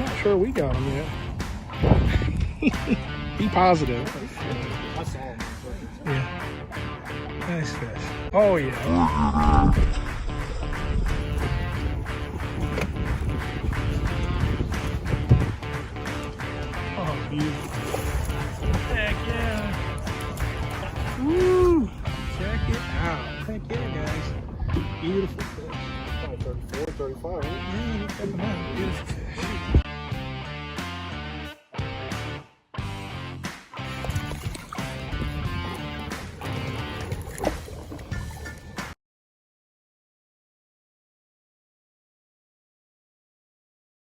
not sure we got them yet. Be positive. I saw him. Yeah. Nice fish. Oh, yeah. Oh, beautiful. Heck yeah. Woo! Check it out. Heck yeah, guys. Beautiful fish. Probably 34, 35, right? Yeah, look at that. Beautiful fish.